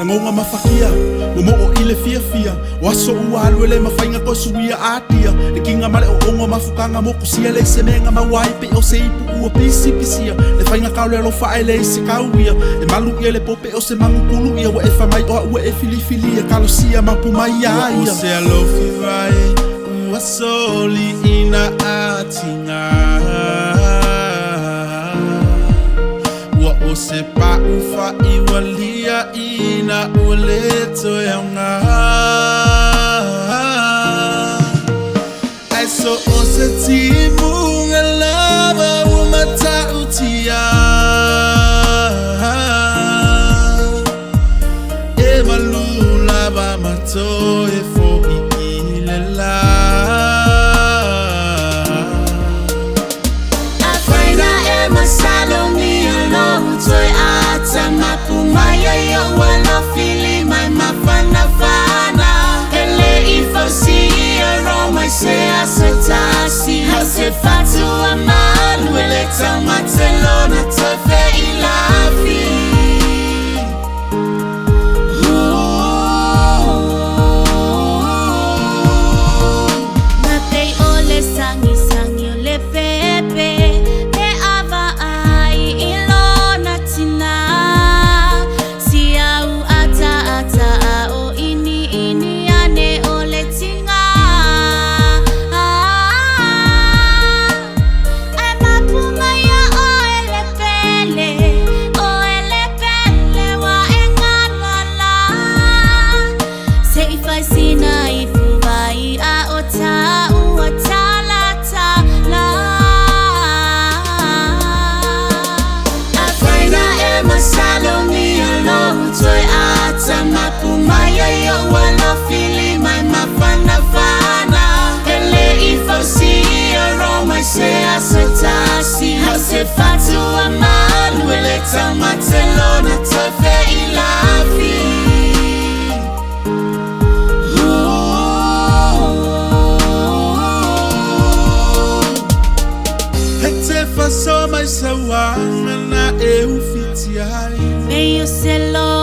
Ngonga mafakia Momo ile fia Waso ualu ele mafainga ko suia atia Le kinga male o ongo mafukanga moku sia le semenga mawaipe o seipu ua pisi pisia Le fainga kaule lo fa ele se kauia E malu ia le pope o se mangu pulu ia Wa e famai o ua e fili Kalo sia Mapu Maia Ua se alofi vai Ua soli ina atinga O se pa ufa iwa lia ina uleto ya nga Ai so o se timu ngalava umata utia E malula ba mato e fo ikilela Afaina e masalomi Toy ata Mapu Maia yo wala fili mai mafana fana Ele ifo si aroma se asetasi Hase fatu amalu ele tamatelo na tofe ilafi Natei ole sangi ole pepe Mapu Maia yo wala fili mai mafana fana Ele ifo si aroma se asetasi Hase fatu amalu ele tamatelo na tofe ilafi Hete faso mai sawanga na e ufitiai Meio selo